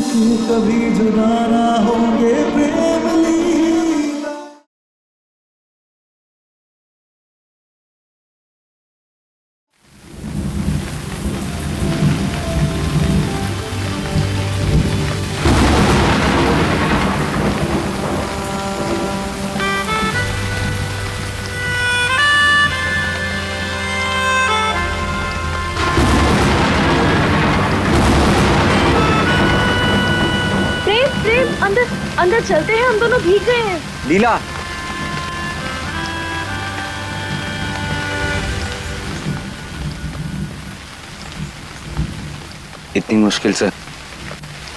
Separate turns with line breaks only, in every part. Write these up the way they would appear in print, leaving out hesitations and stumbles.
कि कभी जुदा ना होंगे प्रेम लीला।
अंदर अंदर चलते हैं, हम दोनों भीग गए हैं।
लीला, इतनी मुश्किल से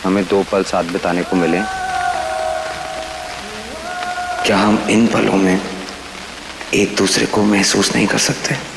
हमें 2 पल साथ बिताने को मिले, क्या हम इन पलों में एक दूसरे को महसूस नहीं कर सकते?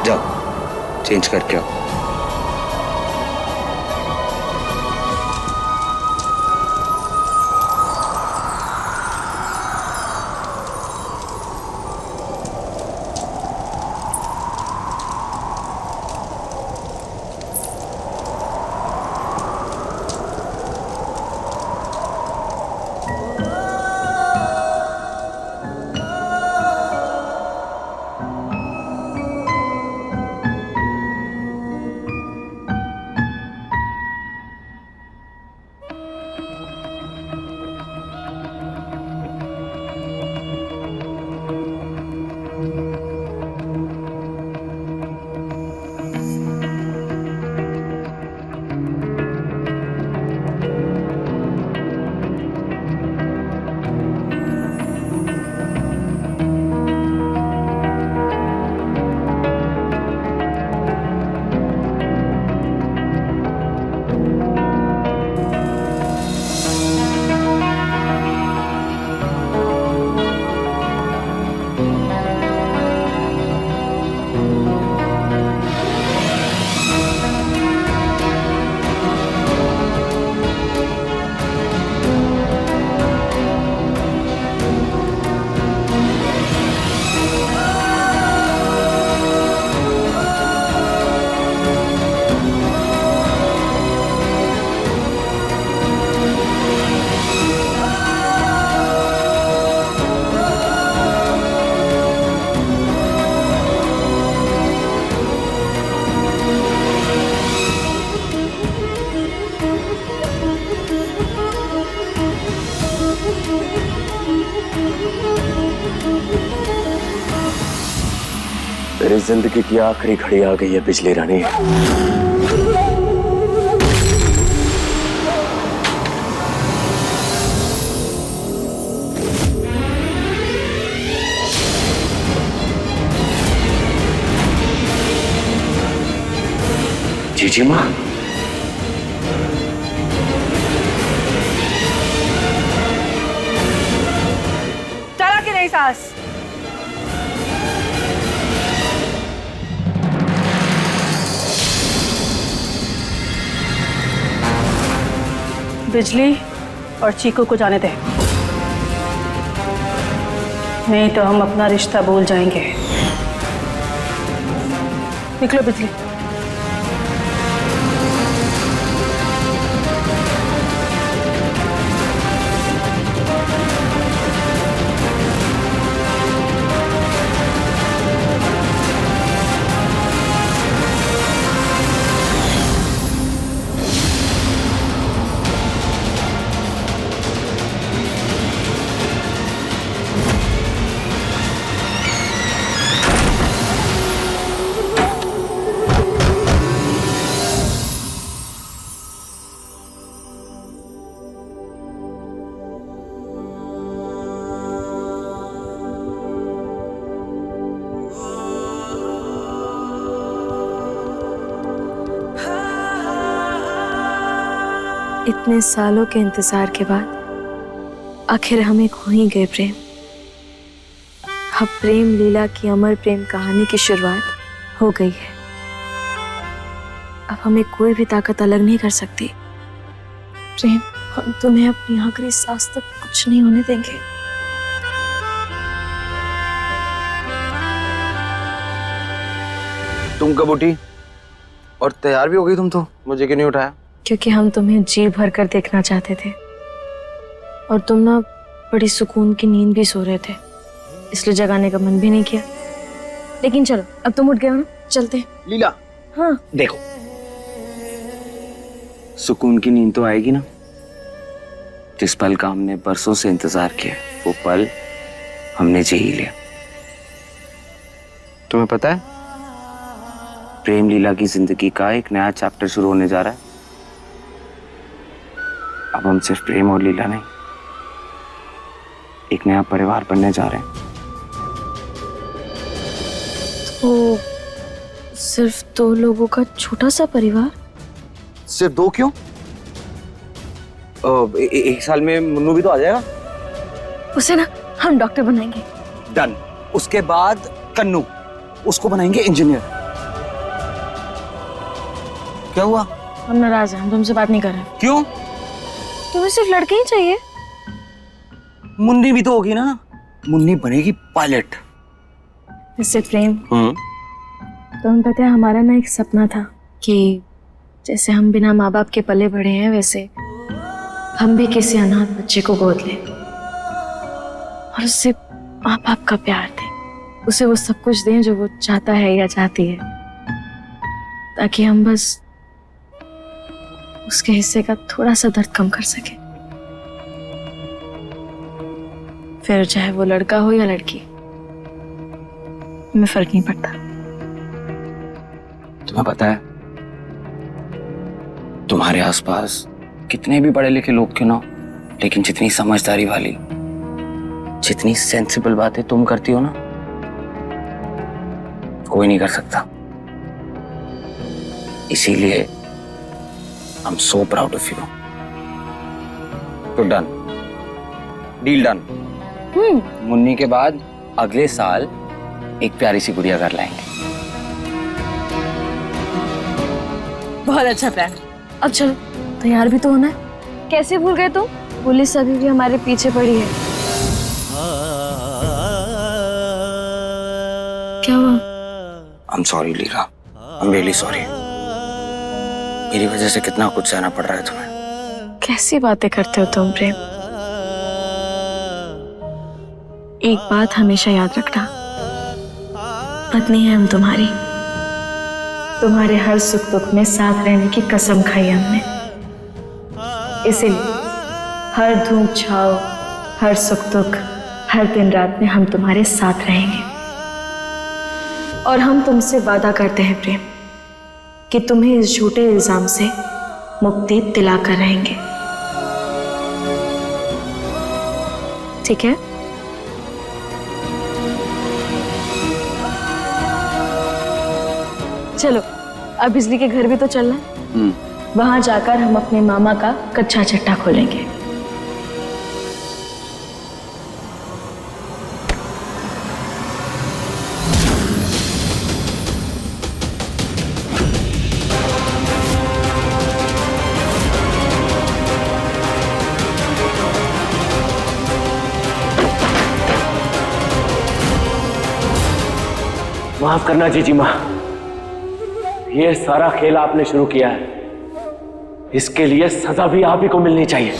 जाओ, चेंज करके आओ।
मेरी जिंदगी की आखिरी घड़ी आ गई है बिजली रानी। जीजी माँ,
चला कि नहीं सास? बिजली और चीकू को जाने दे।
नहीं तो हम अपना रिश्ता भूल जाएंगे। निकलो बिजली।
इतने सालों के इंतजार के बाद आखिर हमें खो ही गए प्रेम। अब प्रेम लीला की अमर प्रेम कहानी की शुरुआत हो गई है। अब हमें कोई भी ताकत अलग नहीं कर सकती। प्रेम, हम तुम्हें अपनी आखिरी सांस तक कुछ नहीं होने देंगे।
तुम कब उठी और तैयार भी हो गई? तुम तो मुझे क्यों नहीं उठाया?
क्योंकि हम तुम्हें जी भर कर देखना चाहते थे और तुम ना बड़ी सुकून की नींद भी सो रहे थे, इसलिए जगाने का मन भी नहीं किया। लेकिन चलो, अब तुम उठ गए हो ना, चलते हैं।
लीला,
हाँ
देखो, सुकून की नींद तो आएगी ना। जिस पल का हमने बरसों से इंतजार किया, वो पल हमने जी ही लिया। तुम्हें पता है, प्रेम लीला की जिंदगी का एक नया चैप्टर शुरू होने जा रहा है। अब हम सिर्फ प्रेम और लीला नहीं, एक नया परिवार बनने जा रहे हैं।
तो सिर्फ 2 लोगों का छोटा सा परिवार?
सिर्फ 2 क्यों? एक साल में मुन्नू भी तो आ जाएगा।
उसे ना हम डॉक्टर बनाएंगे।
डन। उसके बाद कन्नू, उसको बनाएंगे इंजीनियर। क्या हुआ?
हम नाराज हैं, हम तुमसे बात नहीं कर रहे।
क्यों?
तुम्हें सिर्फ लड़के ही चाहिए?
मुन्नी भी तो होगी ना। मुन्नी बनेगी पायलट।
इससे प्रेम, तो हम पता है, हमारा ना एक सपना था कि जैसे हम बिना माँ बाप के पले बढ़े हैं, वैसे हम भी किसी अनाथ बच्चे को गोद लें और उससे माँ बाप का प्यार दें, उसे वो सब कुछ दें जो वो चाहता है या चाहती है, ताकि हम बस उसके हिस्से का थोड़ा सा दर्द कम कर सके। फिर चाहे वो लड़का हो या लड़की, हमें फर्क नहीं पड़ता।
तुम्हें पता है, तुम्हारे आसपास कितने भी पढ़े लिखे लोग क्यों ना हो, लेकिन जितनी समझदारी वाली, जितनी सेंसिबल बातें तुम करती हो ना, कोई नहीं कर सकता। इसीलिए I am so proud of you. तो डन, डील डन। मुन्नी के बाद अगले साल एक प्यारी सी गुड़िया घर लाएंगे।
बहुत अच्छा प्लान। अब चलो, तैयार भी तो होना है। कैसे भूल गए तुम? पुलिस अभी भी हमारे पीछे पड़ी है। क्या हुआ?
I am sorry Leela, I am really sorry. मेरी वजह से कितना कुछ सहना पड़ रहा है तुम्हें।
कैसी बातें करते हो तुम प्रेम? एक बात हमेशा याद रखना, पत्नी है हम तुम्हारी। तुम्हारे हर सुख दुख में साथ रहने की कसम खाई हमने। इसीलिए हर धूप छाव, हर सुख दुख, हर दिन रात में हम तुम्हारे साथ रहेंगे। और हम तुमसे वादा करते हैं प्रेम कि तुम्हें इस झूठे इल्जाम से मुक्ति दिलाकर रहेंगे। ठीक है? चलो, अब बिजली के घर भी तो चलना है। वहां जाकर हम अपने मामा का कच्चा चट्टा खोलेंगे।
माफ करना जीजी माँ, ये सारा खेल आपने शुरू किया है, इसके लिए सजा भी आप ही को मिलनी चाहिए।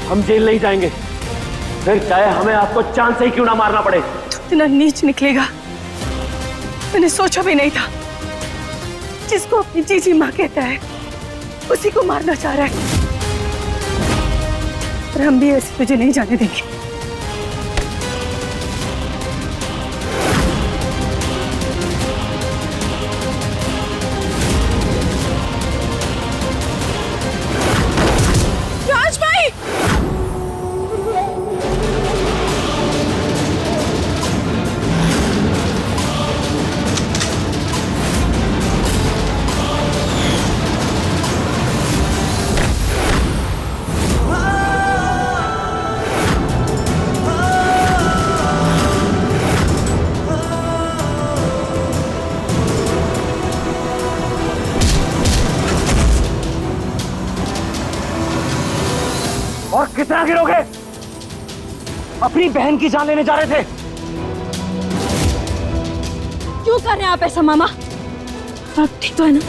हम जेल नहीं जाएंगे, फिर चाहे हमें आपको चांद से ही क्यों ना मारना पड़े।
तू इतना नीच निकलेगा मैंने सोचा भी नहीं था। जिसको अपनी जीजी माँ कहता है उसी को मारना चाह रहा है, और हम भी ऐसे तुझे नहीं जाने देंगे।
और कितना गिरोगे? अपनी बहन की जान लेने जा रहे थे।
क्यों कर रहे हैं आप ऐसा मामा? आप ठीक तो है ना?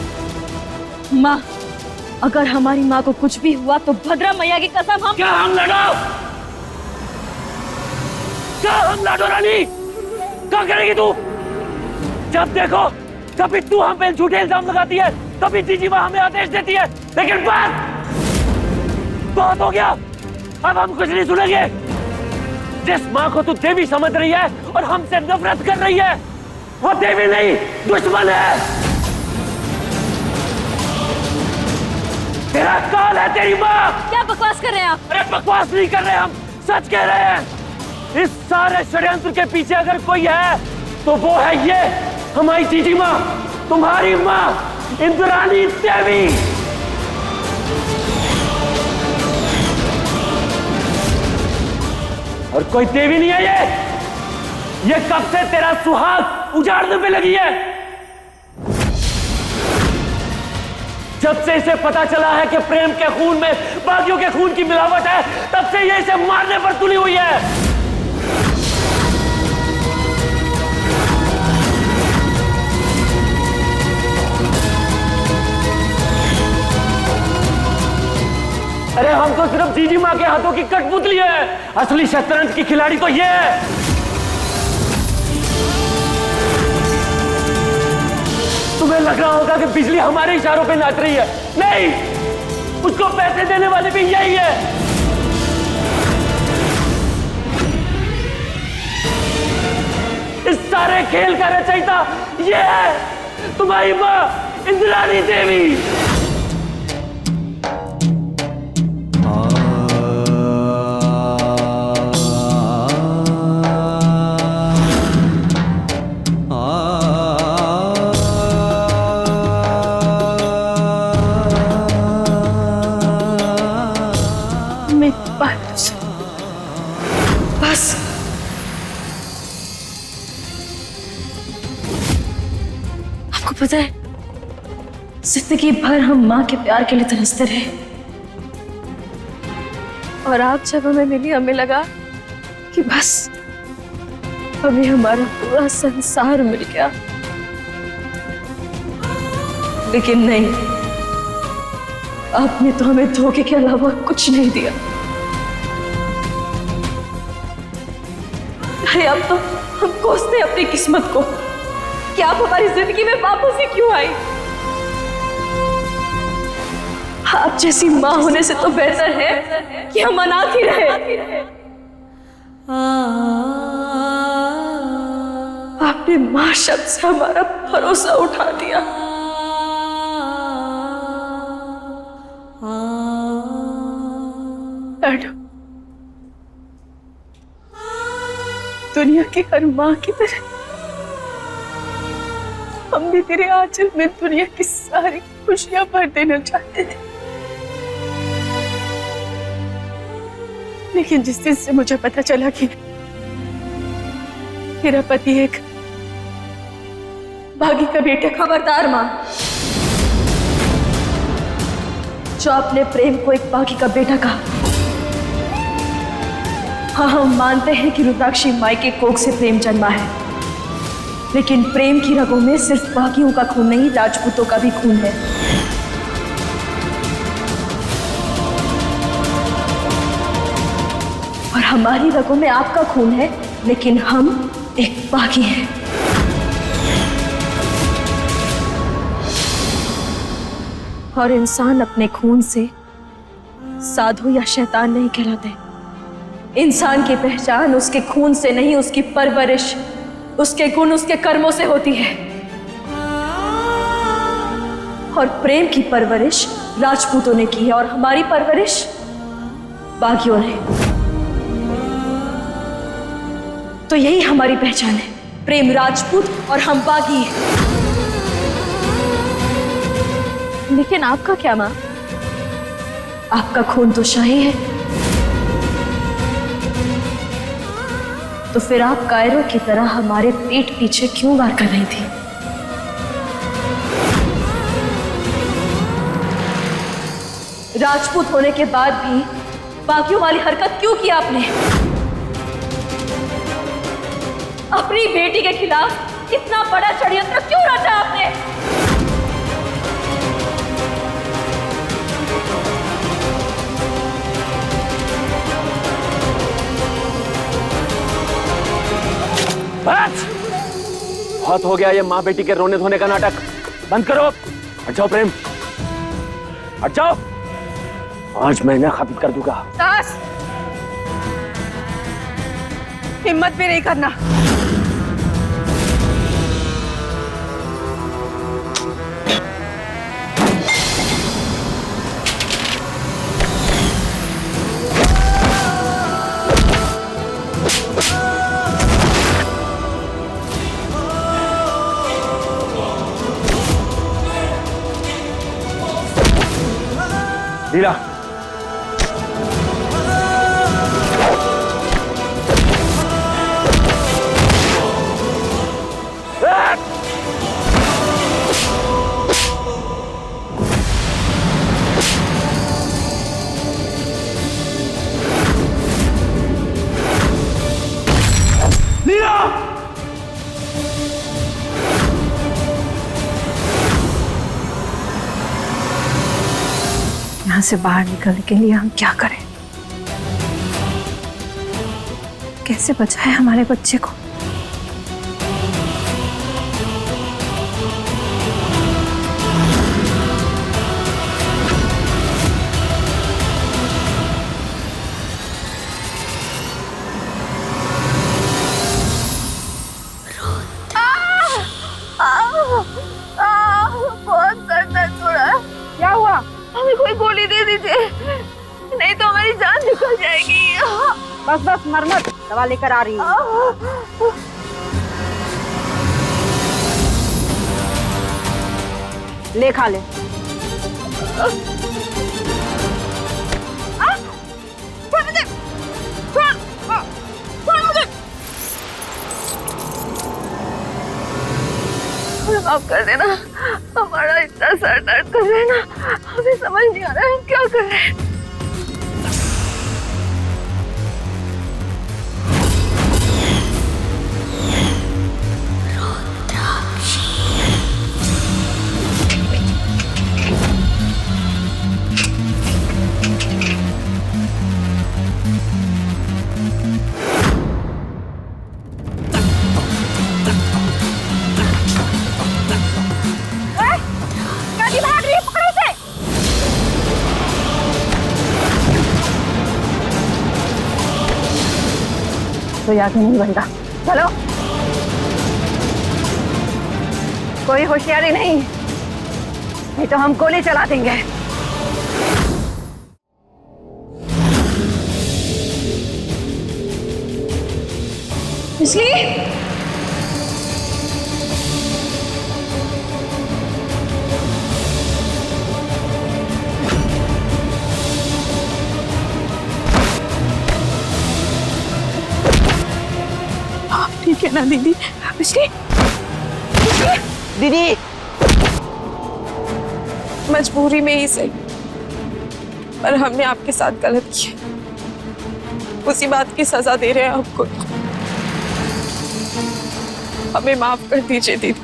माँ, अगर हमारी माँ को कुछ भी हुआ तो भद्रा मैया की कसम हम...
क्या हम लड़ो? क्या हम लड़ो रानी? क्या करेगी तू? जब देखो कभी तू हम पे झूठे इल्जाम लगाती है, कभी जीजी माँ हमें आदेश देती है, लेकिन बहुत हो गया। अब हम कुछ नहीं सुनेंगे। जिस माँ को तू देवी समझ रही है और हमसे नफरत कर रही है, वो देवी नहीं, दुश्मन है। तेरा काल है तेरी माँ।
क्या बकवास कर रहे हैं आप?
अरे बकवास नहीं कर रहे, हम सच कह रहे हैं। इस सारे षड्यंत्र के पीछे अगर कोई है तो वो है ये हमारी जीजी माँ, तुम्हारी माँ इंद्राणी देवी। और कोई देवी नहीं है ये कब से तेरा सुहाग उजाड़ने पे लगी है। जब से इसे पता चला है कि प्रेम के खून में बागियों के खून की मिलावट है, तब से ये इसे मारने पर तुली हुई है। अरे हम तो सिर्फ जीजी माँ के हाथों की कठपुतली है, असली शतरंज की खिलाड़ी तो ये है। तुम्हें लग रहा होगा कि बिजली हमारे इशारों पे नाच रही है, नहीं, उसको पैसे देने वाले भी यही है। इस सारे खेल का रचयिता ये है तुम्हारी माँ इंद्राणी देवी।
बस आपको पता है, जिंदगी भर हम माँ के प्यार के लिए तरसते रहे, और आप जब हमें मिली हमें लगा कि बस हमें हमारा पूरा संसार मिल गया। लेकिन नहीं, आपने तो हमें धोखे के अलावा कुछ नहीं दिया। अरे अब तो हम कोसते अपनी किस्मत को कि आप हमारी जिंदगी में वापस ही क्यों आई। आप जैसी माँ होने से तो बेहतर है कि हम अनाथ ही रहे। आपने माँ शब्द से हमारा भरोसा उठा दिया। दुनिया की हर माँ की तरह हम भी तेरे आंचल में दुनिया की सारी खुशियां भर देना चाहते थे, लेकिन जिस दिन से मुझे पता चला कि तेरा पति एक बागी का बेटा। खबरदार माँ, जो आपने प्रेम को एक बागी का बेटा कहा, हाँ, हम मानते हैं कि रुद्राक्षी माई के कोख से प्रेम जन्मा है, लेकिन प्रेम की रगों में सिर्फ बागियों का खून नहीं, राजपूतों का भी खून है। और हमारी रगों में आपका खून है, लेकिन हम एक बागी हैं। और इंसान अपने खून से साधु या शैतान नहीं कहलाते। इंसान की पहचान उसके खून से नहीं, उसकी परवरिश, उसके गुण, उसके कर्मों से होती है। और प्रेम की परवरिश राजपूतों ने की है और हमारी परवरिश बागियों ने। तो यही हमारी पहचान है, प्रेम राजपूत और हम बागी हैं। लेकिन आपका क्या मां? आपका खून तो शाही है, तो फिर आप कायरों की तरह हमारे पीठ पीछे क्यों वार कर रही थी? राजपूत होने के बाद भी बागियों वाली हरकत क्यों की आपने? अपनी बेटी के खिलाफ इतना बड़ा षड्यंत्र क्यों रचा आपने?
बस! बहुत हो गया ये माँ बेटी के रोने धोने का नाटक। बंद करो। हट जाओ प्रेम, हट जाओ। आज मैं इन्हें खत्म कर दूंगा।
सास, हिम्मत भी नहीं करना।
लीला,
यहाँ से बाहर निकलने के लिए हम क्या करें? कैसे बचाएं हमारे बच्चे को?
बहुत दर्द हो रहा है। क्या हुआ? हमें कोई गोली दे दीजिए, नहीं तो हमारी जान निकल जाएगी। बस बस, मर मत, दवा लेकर आ रही हूँ। ले खा ले। माफ कर देना, हमारा इतना सर दर्द कर रहा है ना, हमें समझ नहीं आ रहा है हम क्या कर रहे हैं। तो आगे नहीं बनता। चलो, कोई होशियारी नहीं, नहीं तो हम गोली चला देंगे।
बिजली,
ठीक है ना दीदी? बिजली,
दीदी,
मजबूरी में ही सही, पर हमने आपके साथ गलत किया।
उसी बात की सजा दे रहे हैं आपको। हमें माफ कर दीजिए दीदी,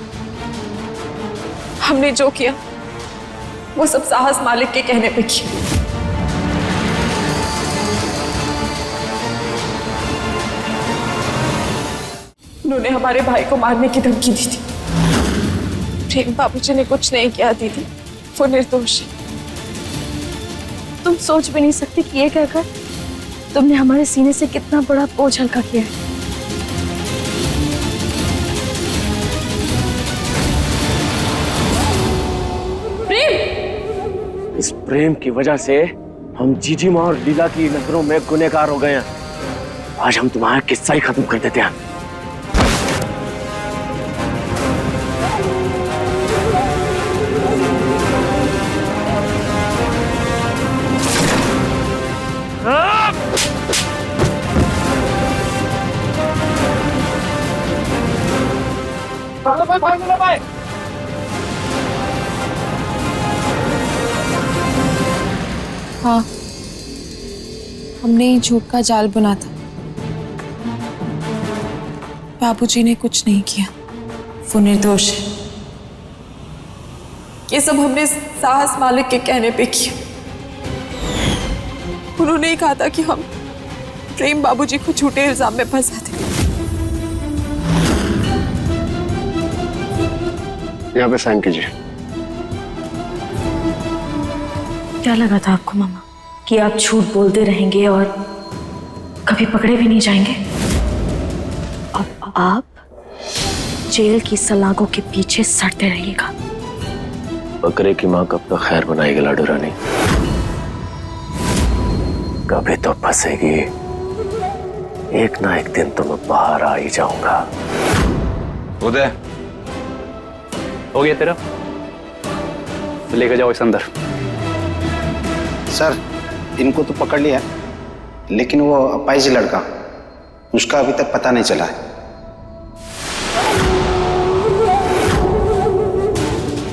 हमने जो किया वो सब साहस मालिक के कहने पे किया। उन्होंने हमारे भाई को मारने की धमकी दी थी। प्रेम बाबूजी ने कुछ नहीं किया दीदी, वो निर्दोष है।
तुम सोच भी नहीं सकती कि ये कहकर तुमने हमारे सीने से कितना बड़ा बोझ हल्का किया है।
प्रेम, इस प्रेम की वजह से हम जीजी माँ और लीला की नजरों में गुनहगार हो गए हैं। आज हम तुम्हारा किस्सा ही खत्म कर देते हैं।
हाँ, हमने ही झूठ का जाल बुना था। बाबूजी ने कुछ नहीं किया, वो निर्दोष है। ये सब हमने साहस मालिक के कहने पे किया। उन्होंने ही कहा था कि हम प्रेम बाबूजी को झूठे इल्जाम में फंसा दें।
यहाँ पे साइन कीजिए।
क्या लगा था आपको मामा कि आप झूठ बोलते रहेंगे और कभी पकड़े भी नहीं जाएंगे? अब आप जेल की सलाखों के पीछे सड़ते रहिएगा।
बकरे की माँ कब तक खैर बनाएगी लाडू रानी? कभी तो फंसेगी। एक ना एक दिन तो मैं बाहर आ ही जाऊंगा।
उदय, हो गया तेरा? तो लेकर जाओ इस अंदर।
सर, इनको तो पकड़ लिया, लेकिन वो अपाहिज लड़का, उसका अभी तक पता नहीं चला है।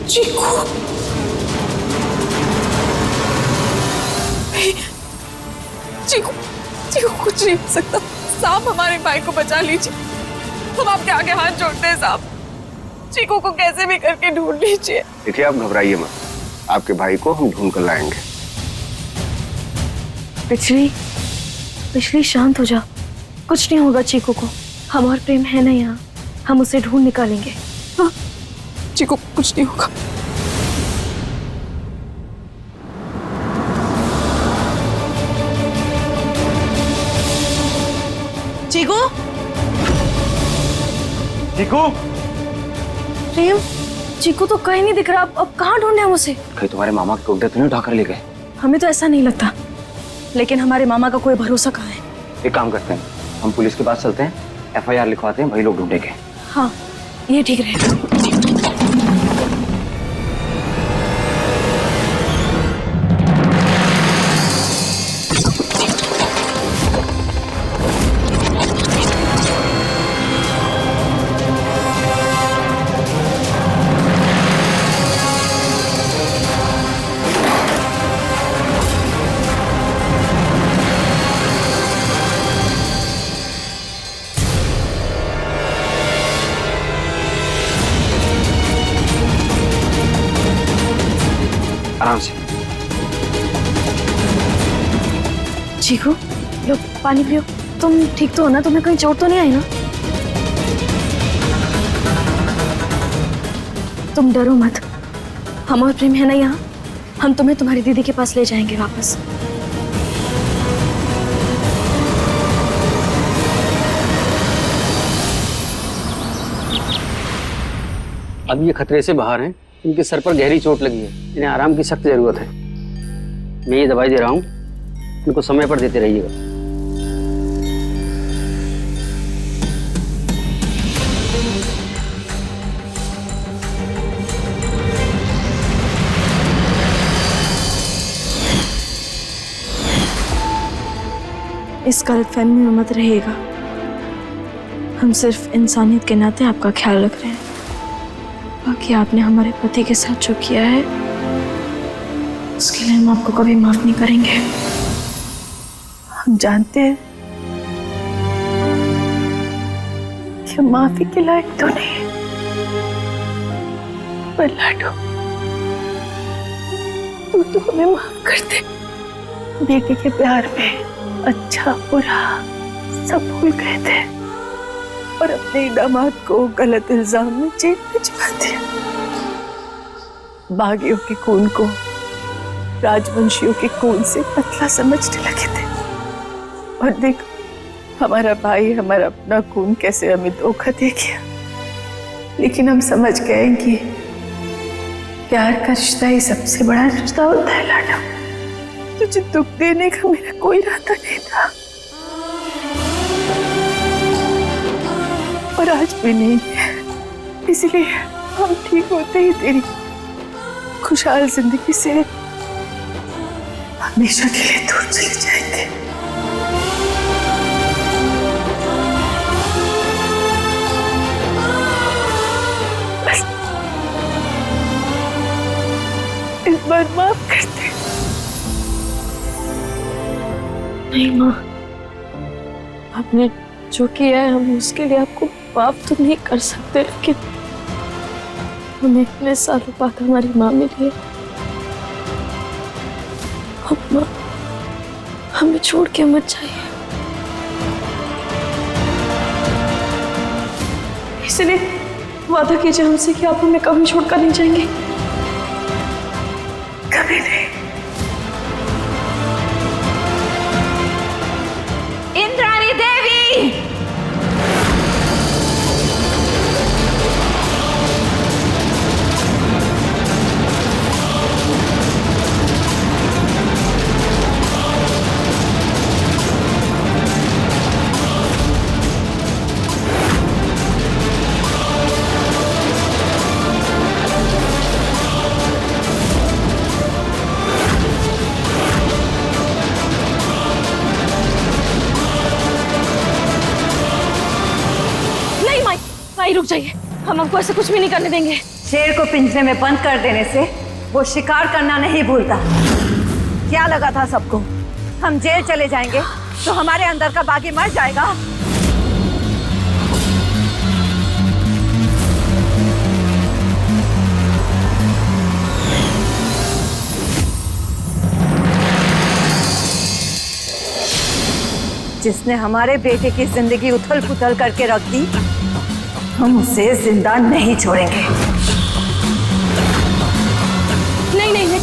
चीकू, चीकू, चीकू कुछ नहीं हो सकता। साहब, हमारे भाई को बचा लीजिए। हम आपके आगे हाथ जोड़ते हैं साहब। चीकू को कैसे भी करके ढूंढ लीजिए।
देखिए, आप घबराइए मत, आपके भाई को हम ढूंढ कर लाएंगे।
पिछली शांत हो जा, कुछ नहीं होगा चीकू को। हम और प्रेम है ना यहाँ, हम उसे ढूंढ निकालेंगे।
हाँ, चीकू कुछ नहीं होगा। चीकू,
चीकू,
प्रेम, चीकू तो कहीं नहीं दिख रहा। अब कहाँ ढूंढे हम उसे?
कहीं तुम्हारे मामा के टोकरे तो नहीं उठाकर ले गए?
हमें तो ऐसा नहीं लगता, लेकिन हमारे मामा का कोई भरोसा कहाँ है?
एक काम करते हैं, हम पुलिस के पास चलते हैं, FIR लिखवाते हैं, वही लोग ढूंढेंगे।
हाँ, ये ठीक रहेगा।
आराम से।
चीकू, लो पानी पियो। तुम ठीक तो हो ना? तुम्हें कहीं चोट तो नहीं आई ना? तुम डरो मत, हम और प्रेम है ना यहाँ। हम तुम्हें तुम्हारी दीदी के पास ले जाएंगे वापस।
अब ये खतरे से बाहर हैं, इनके सर पर गहरी चोट लगी है, इन्हें आराम की सख्त जरूरत है। मैं ये दवाई दे रहा हूँ, इनको समय पर देते रहिएगा।
इस गलतफहमी में मत रहिएगा। हम सिर्फ इंसानियत के नाते आपका ख्याल रख रहे हैं। बाकी आपने हमारे पति के साथ जो किया है, उसके लिए हम आपको कभी माफ नहीं करेंगे।
हम जानते हैं
जो माफी के लायक तो नहीं, पर लाडो तू तो हमें माफ कर दे। बेटे के प्यार में अच्छा बुरा सब भूल गए थे और अपने दामाद को गलत इल्जाम में जेल भिजवा दिया। बागियों के खून को राजवंशियों के खून से पतला समझने लगे थे, और देखो हमारा भाई हमारा अपना खून कैसे हमें धोखा दे गया। लेकिन हम समझ गए कि प्यार का रिश्ता ही सबसे बड़ा रिश्ता होता है। लाडो तुझे दुख देने का मेरा कोई इरादा नहीं था और आज भी नहीं, इसलिए हम ठीक होते ही तेरी खुशहाल जिंदगी से हमेशा के लिए दूर चले जाएंगे। बस इस बार माफ कर दे। नहीं माँ, आपने जो किया है हम उसके लिए आपको माफ तो नहीं कर सकते, लेकिन हमें इतने सालों बाद हमारी माँ मिली है। अब माँ हमें छोड़ के मत जाइए, इसलिए वादा कीजिए हमसे कि आप हमें कभी छोड़कर नहीं जाएंगे। कभी नहीं।
इंद्राणी देवी,
रुक जाइए, हम आपको ऐसा कुछ भी नहीं करने देंगे।
शेर को पिंजरे में बंद कर देने से वो शिकार करना नहीं भूलता। क्या लगा था सबको हम जेल चले जाएंगे तो हमारे अंदर का बागी मर जाएगा? जिसने हमारे बेटे की जिंदगी उथल पुथल करके रख दी, हम उसे जिंदा नहीं छोड़ेंगे।
नहीं नहीं नहीं,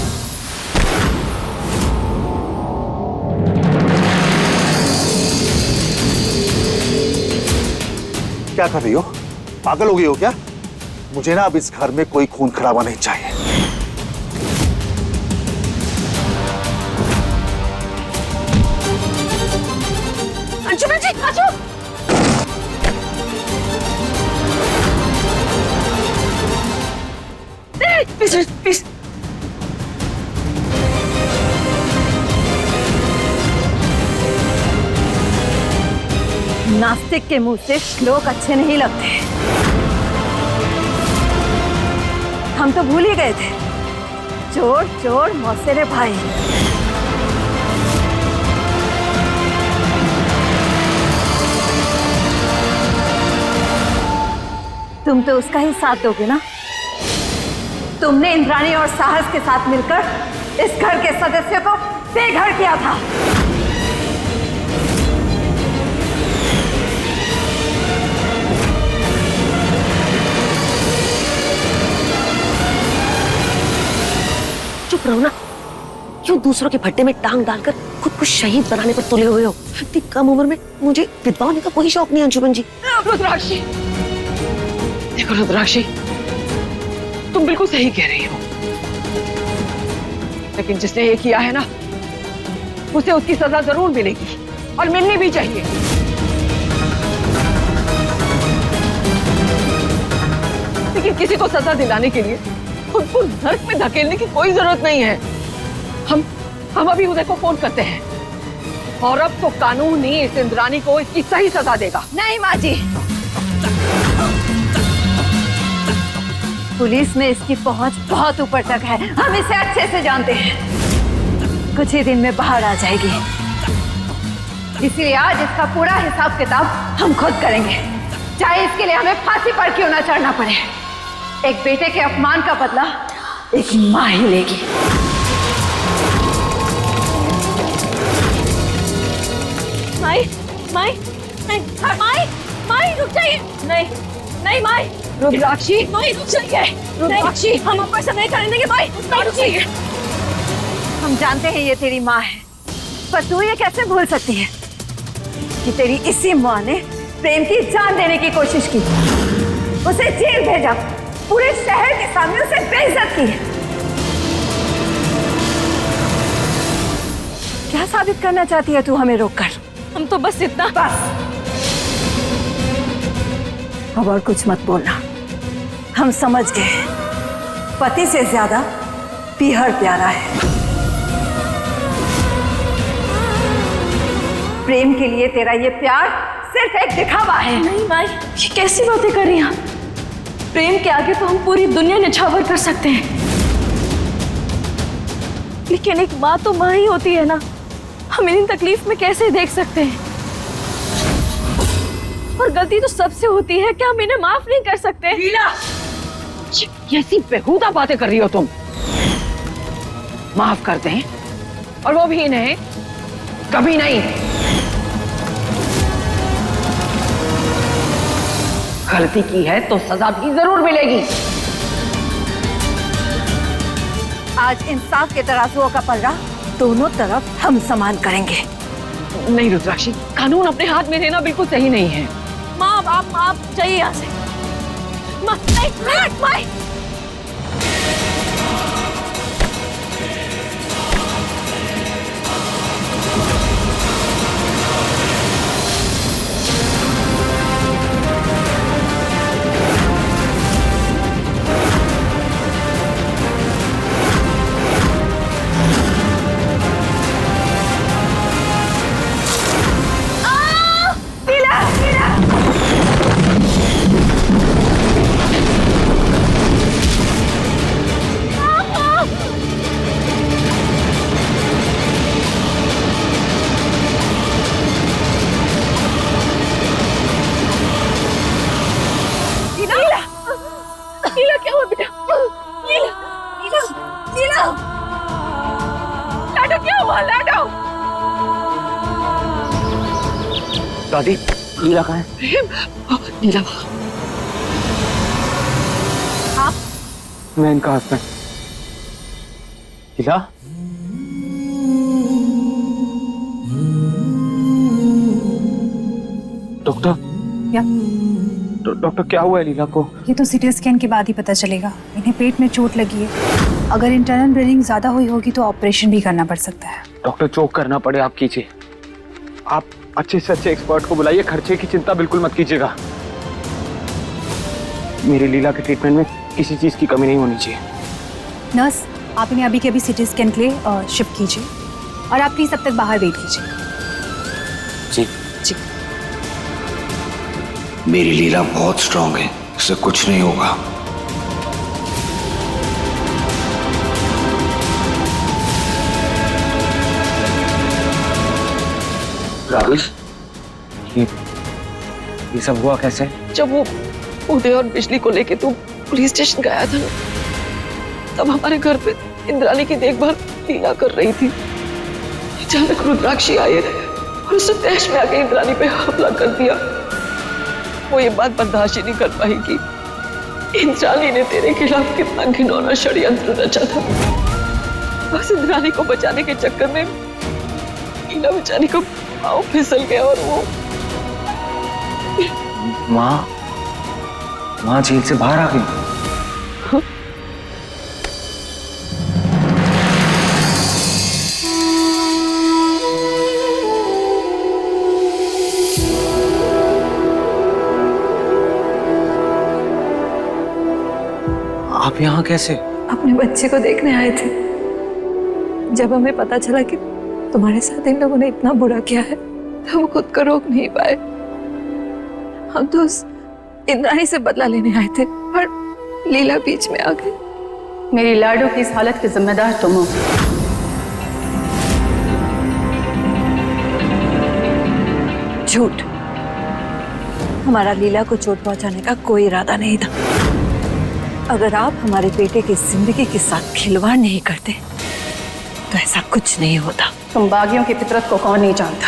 क्या कर रही हो? पागल हो गई हो क्या? मुझे ना अब इस घर में कोई खून खराबा नहीं चाहिए।
अंशुमन जी, अंशु! प्लीज प्लीज,
नास्तिक के मुंह से श्लोक अच्छे नहीं लगते। हम तो भूल ही गए थे, चोर चोर मौसेरे भाई। तुम तो उसका ही साथ दोगे ना? तुमने इंद्राणी और साहस के साथ मिलकर इस घर के सदस्यों को बेघर किया था।
चुप रहो ना, क्यों दूसरों के भट्टे में टांग डालकर खुद को शहीद बनाने पर तुले हुए हो? इतनी कम उम्र में मुझे विधवा होने का कोई शौक नहीं अंशुमन जी।
रुद्राक्षी, देखो रुद्राक्षी, तुम बिल्कुल सही कह रही हो, लेकिन जिसने ये किया है ना, उसे उसकी सजा जरूर मिलेगी और मिलनी भी चाहिए। लेकिन किसी को सजा दिलाने के लिए खुद को नर्क में धकेलने की कोई जरूरत नहीं है। हम अभी उदय को फोन करते हैं और अब तो कानून ही इस इंद्राणी को इसकी सही सजा देगा।
नहीं माँ जी, पुलिस में इसकी पहुंच बहुत ऊपर तक है, हम इसे अच्छे से जानते हैं। कुछ ही दिन में बाहर आ जाएगी, इसलिए आज इसका पूरा हिसाब किताब हम खुद करेंगे। चाहे इसके लिए हमें फांसी पर क्यों ना चढ़ना पड़े। एक बेटे के अपमान का बदला एक माँ ही लेगी।
माई माई माई माई माई रुक जाइए। नहीं नहीं माई।
रुद्राक्षी,
माई रुक जाइए। रुद्राक्षी, हम ऊपर से नहीं करने देंगे माई। रुक जाइए।
हम जानते हैं ये तेरी माँ है, पर तू ये कैसे भूल सकती है कि तेरी इसी माँ ने प्रेम की जान देने की कोशिश की, उसे जेल भेजा, पूरे शहर के सामने उसे बेइज्जत की। क्या साबित करना चाहती है तू हमें रोककर?
हम तो बस इतना।
बस अब और कुछ मत बोलना। हम समझ गए, पति से ज्यादा पीहर प्यारा है। प्रेम के लिए तेरा ये प्यार सिर्फ एक दिखावा है।
नहीं माई, ये कैसी बातें कर रही हैं आप? प्रेम के आगे तो हम पूरी दुनिया निछावर कर सकते हैं, लेकिन एक माँ तो माँ ही होती है ना। हम इन्हीं तकलीफ में कैसे देख सकते हैं? और गलती तो सबसे होती है, क्या हम इन्हें माफ नहीं कर सकते?
लीला, ये ऐसी बेहुदा बातें कर रही हो तुम। माफ कर दें, और वो भी इन्हें कभी नहीं। गलती की है तो सजा भी जरूर मिलेगी।
आज इंसाफ के तराजुओं का पलड़ा दोनों तरफ हम समान करेंगे।
नहीं रुद्राक्षी, कानून अपने हाथ में लेना बिल्कुल सही नहीं है।
माँ आप जाइए यहाँ से। माँ नहीं, माँ लीला, क्या हुआ बेटा? लीला लीला लीला, लाडो क्या हुआ? लाडो,
दादी, लीला कहाँ है?
लीला,
मैं इनका हस्बैंड। लीला, डॉक्टर, डॉक्टर क्या हुआ है लीला को?
ये तो सीटी स्कैन के बाद ही पता चलेगा। इन्हें पेट में चोट लगी है। अगर इंटरनल ब्लीडिंग ज्यादा हुई होगी तो ऑपरेशन भी करना पड़ सकता है।
डॉक्टर, जो करना पड़े आप कीजिए। आप अच्छे से अच्छे एक्सपर्ट को बुलाइए, खर्चे की चिंता बिल्कुल मत कीजिएगा। मेरी लीला के ट्रीटमेंट में किसी चीज की कमी नहीं होनी चाहिए।
नर्स, आप इन्हें अभी के अभी सीटी स्कैन के लिए शिफ्ट कीजिए, और आप प्लीज तब तक बाहर वेट कीजिए।
जी
जी।
मेरी लीला बहुत स्ट्रांग है, इससे कुछ नहीं होगा।
राहुल, ये सब हुआ कैसे?
जब वो उदय और बिजली को लेके तू पुलिस स्टेशन गया था ना, तब हमारे घर पे इंद्राणी की देखभाल लीला कर रही थी। अचानक रुद्राक्षी आए और उसने तैश में आके इंद्राणी पे हमला कर दिया। वो ये बात बर्दाश्त ही नहीं कर पाई कि इंद्राणी ने तेरे खिलाफ कितना घिनौना षड्यंत्र रचा था। बस इंद्राणी को बचाने के चक्कर में लीला बेचारी को पाँव फिसल गया और वो
माँ जेल से बाहर आ गई। आप यहाँ कैसे?
अपने बच्चे को देखने आए थे। जब हमें पता चला कि तुम्हारे साथ इन लोगों ने इतना बुरा किया है, तो हम खुद को रोक नहीं पाए। हम तो उस इंद्राणी से बदला लेने आए थे, पर लीला बीच में आ गई।
मेरी लाडो की इस हालत के जिम्मेदार तुम हो।
झूठ। हमारा लीला को चोट पहुंचाने का कोई इरादा नहीं था। अगर आप हमारे बेटे की जिंदगी के साथ खिलवाड़ नहीं करते तो ऐसा कुछ नहीं होता।
तुम बागियों की फितरत को कौन नहीं जानता।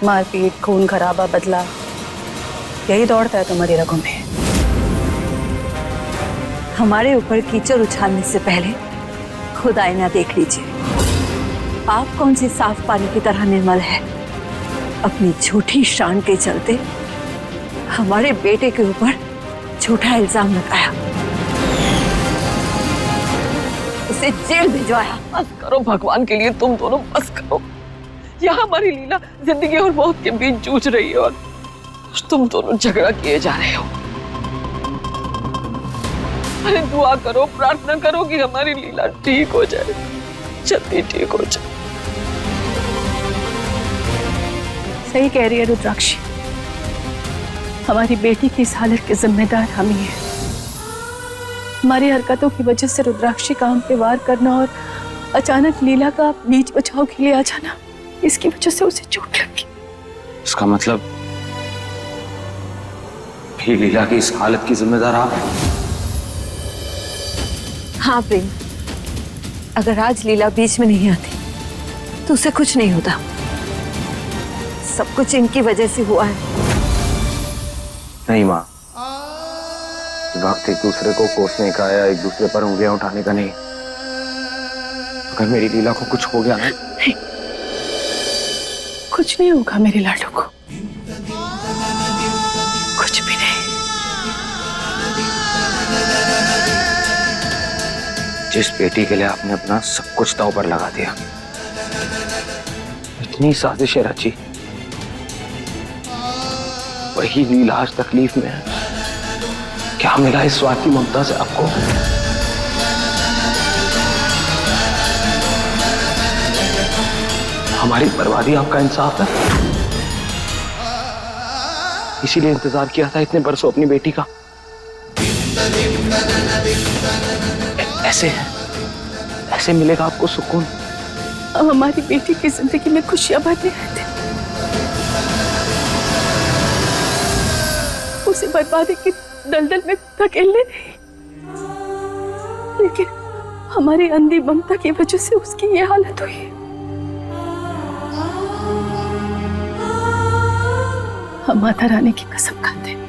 मारपीट, खून खराबा, बदला, यही दौड़ता है तुम्हारी रगों में।
हमारे ऊपर कीचड़ उछालने से पहले खुद आईना देख लीजिए। आप कौन सी साफ पानी की तरह निर्मल है। अपनी झूठी शान के चलते हमारे बेटे के ऊपर झूठा इल्जाम लगाया, उसे जेल भिजवाया।
बस करो भगवान के लिए, तुम दोनों बस करो। यहाँ हमारी लीला जिंदगी और मौत के बीच जूझ रही है और तुम दोनों झगड़ा किए जा रहे हो। अरे दुआ करो, प्रार्थना करो कि हमारी लीला ठीक हो जाए, जल्दी ठीक हो जाए।
सही कह रही है रुद्राक्षी, हमारी बेटी की इस हालत के जिम्मेदार हम ही हैं। हमारी हरकतों की वजह से रुद्राक्षी का हम पे वार करना और अचानक लीला का बीच बचाव के लिए आ जाना, इसकी वजह से उसे चोट लगी।
इसका मतलब भी लीला की इस हालत की जिम्मेदार आप हैं?
हाँ प्रेम, अगर आज लीला बीच में नहीं आती तो उसे कुछ नहीं होता। सब कुछ इनकी वजह से हुआ है।
नहीं माँ, वक्त एक दूसरे को कोसने का या एक दूसरे पर उंगलियां उठाने का नहीं। अगर मेरी लीला को कुछ हो गया ना,
नहीं, कुछ नहीं होगा मेरे लाडू को, कुछ भी नहीं।
जिस बेटी के लिए आपने अपना सब कुछ दांव पर लगा दिया, इतनी साजिशें रची, वही लीला आज तकलीफ में है। क्या मिला इस स्वार्थी ममता से आपको? हमारी बर्बादी आपका इंसाफ है? इसीलिए इंतजार किया था इतने बरसों अपनी बेटी का। ऐसे मिलेगा आपको सुकून?
अब हमारी बेटी की जिंदगी में खुशियां भरते रहते, उसे बर्बादी की दलदल में धकेलने नहीं, लेकिन हमारी अंधी ममता की वजह से उसकी ये हालत हुई। हम माता रानी की कसम खाते हैं,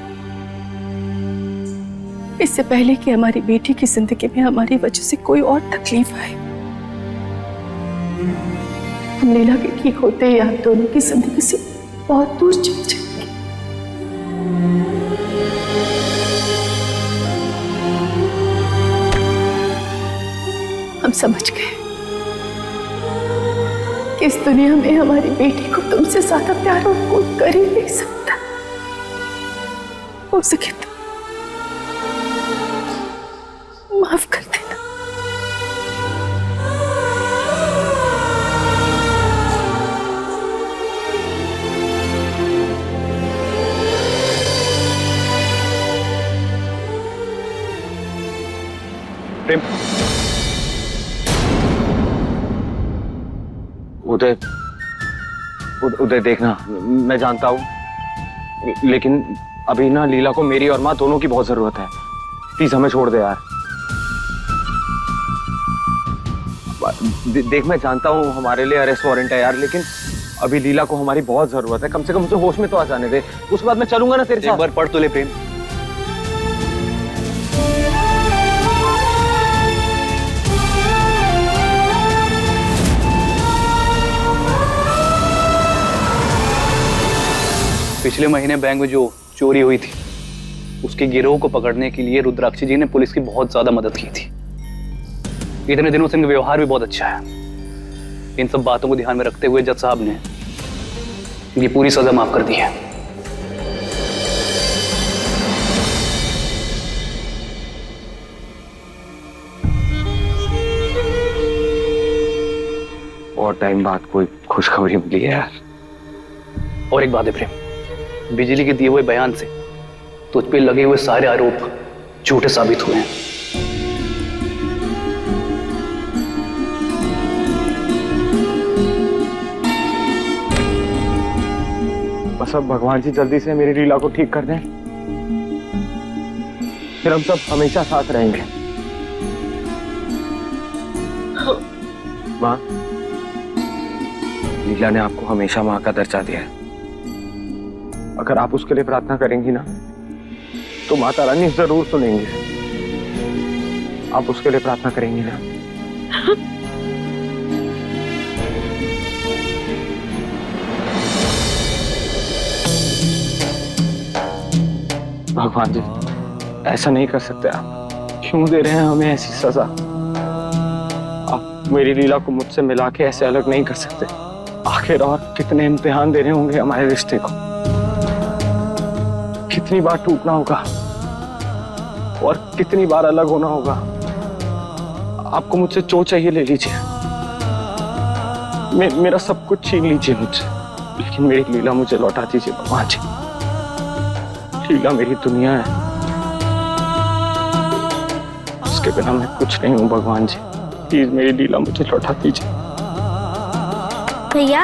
इससे पहले कि हमारी बेटी की जिंदगी में हमारी वजह से कोई और तकलीफ आए, हम लीला के ठीक होते ही आप दोनों की जिंदगी से बहुत दूर चले जाएंगे। हम समझ गए कि इस दुनिया में हमारी बेटी को तुमसे ज्यादा प्यार और कोई कर ही नहीं सकता। हो सके तो माफ कर देना।
प्रेम, उदय देखना, मैं जानता हूं, लेकिन अभी ना लीला को मेरी और माँ दोनों की बहुत जरूरत है। प्लीज हमें छोड़ दे यार। देख, मैं जानता हूँ हमारे लिए अरेस्ट वारंट है यार, लेकिन अभी लीला को हमारी बहुत जरूरत है। कम से कम उसे होश में तो आ जाने दे, उसके बाद मैं चलूंगा ना तेरे साथ।
एक बार पढ़ तो ले प्रेम। पिछले महीने बैंक में जो चोरी हुई थी, उसके गिरोह को पकड़ने के लिए रुद्राक्षी जी ने पुलिस की बहुत ज्यादा मदद की थी। इतने दिनों से इनका व्यवहार भी बहुत अच्छा है। इन सब बातों को ध्यान में रखते हुए जज साहब ने इनकी पूरी सजा माफ कर दी है।
और टाइम बाद कोई खुशखबरी मिली है यार।
और एक बात है प्रेम, बिजली के दिए हुए बयान से तुझ पे लगे हुए सारे आरोप झूठे साबित हुए हैं।
बस अब भगवान जी जल्दी से मेरी लीला को ठीक कर दें।
फिर हम सब हमेशा साथ रहेंगे। माँ, लीला ने आपको हमेशा माँ का दर्जा दिया है। अगर आप उसके लिए प्रार्थना करेंगी ना तो माता रानी जरूर सुनेंगी। आप उसके लिए प्रार्थना करेंगी ना? भगवान जी, ऐसा नहीं कर सकते आप। क्यों दे रहे हैं हमें ऐसी सजा? आप मेरी लीला को मुझसे मिला के ऐसे अलग नहीं कर सकते। आखिर और कितने इम्तिहान देने होंगे हमारे रिश्ते को? कितनी बार टूटना होगा और कितनी बार अलग होना होगा? आपको मुझसे जो चाहिए ले लीजिए, मेरा सब कुछ छीन लीजिए मुझसे, लेकिन मेरी लीला मुझे लौटा दीजिए भगवान जी। लीला मेरी दुनिया है, उसके बिना मैं कुछ नहीं हूँ भगवान जी। प्लीज मेरी लीला मुझे लौटा दीजिए।
भैया,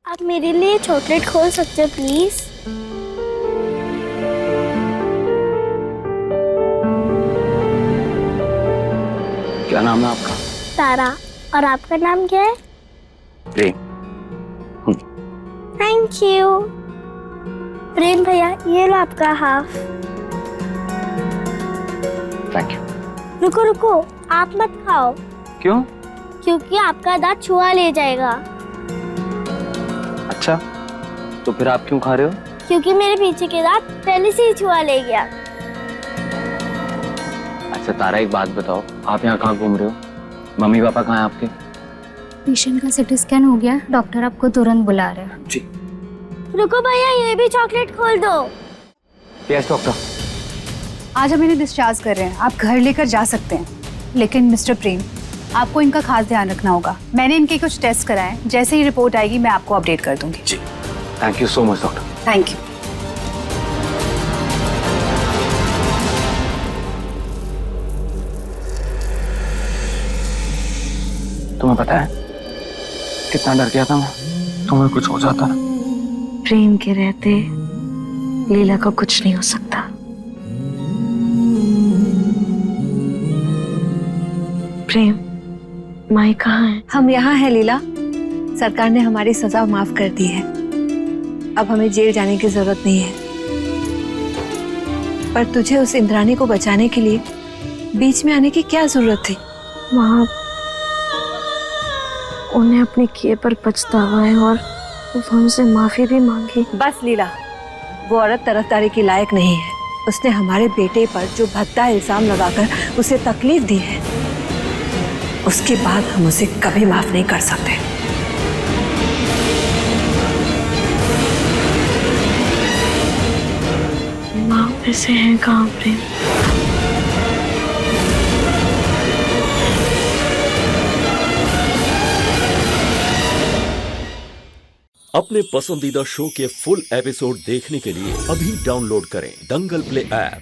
आप मेरे लिए चॉकलेट खोल सकते हो प्लीज?
क्या नाम है आपका?
तारा। और आपका नाम क्या है?
प्रेम।
Thank you. प्रेम भैया, ये लो आपका हाफ।
Thank you.
रुको रुको, आप मत खाओ।
क्यों?
क्योंकि आपका दांत छुआ ले जाएगा।
अच्छा, तो फिर आप क्यों खा रहे हो?
क्योंकि मेरे पीछे के दांत पहले से ही छुआ ले गया।
अच्छा तारा, एक बात बताओ, आप यहाँ कहाँ घूम रहे हो? मम्मी पापा कहाँ हैं आपके?
पेशेंट का सिटी स्कैन हो गया, डॉक्टर आपको तुरंत बुला रहे हैं।
जी।
रुको भैया, ये भी चॉकलेट खोल दो।
Yes doctor.
आज हम इन्हें डिस्चार्ज कर रहे हैं, आप घर लेकर जा सकते हैं। लेकिन मिस्टर प्रेम, आपको इनका खास ध्यान रखना होगा। मैंने इनके कुछ टेस्ट कराए, जैसे ही रिपोर्ट आएगी मैं आपको अपडेट कर दूंगी।
जी, thank you so much doctor.
Thank you.
तुम्हें पता है कितना डर गया था मैं, तुम्हें कुछ हो जाता।
प्रेम के रहते लीला को कुछ नहीं हो सकता। प्रेम, माई कहाँ है?
हम यहाँ हैं लीला। सरकार ने हमारी सजा माफ कर दी है, अब हमें जेल जाने की जरूरत नहीं है। पर तुझे उस इंद्राणी को बचाने के लिए बीच में आने की क्या जरूरत थी?
माँ, उन्हें अपने किए पर पछतावा है और वो हमसे माफी भी मांगी।
बस लीला, वो औरत तरफदारी की लायक नहीं है। उसने हमारे बेटे पर जो भद्दा इल्जाम लगाकर उसे तकलीफ दी है, उसके बाद हम उसे कभी माफ नहीं कर सकते।
माँ वैसे हैं कहाँ प्रेम?
अपने पसंदीदा शो के फुल एपिसोड देखने के लिए अभी डाउनलोड करें दंगल प्ले ऐप।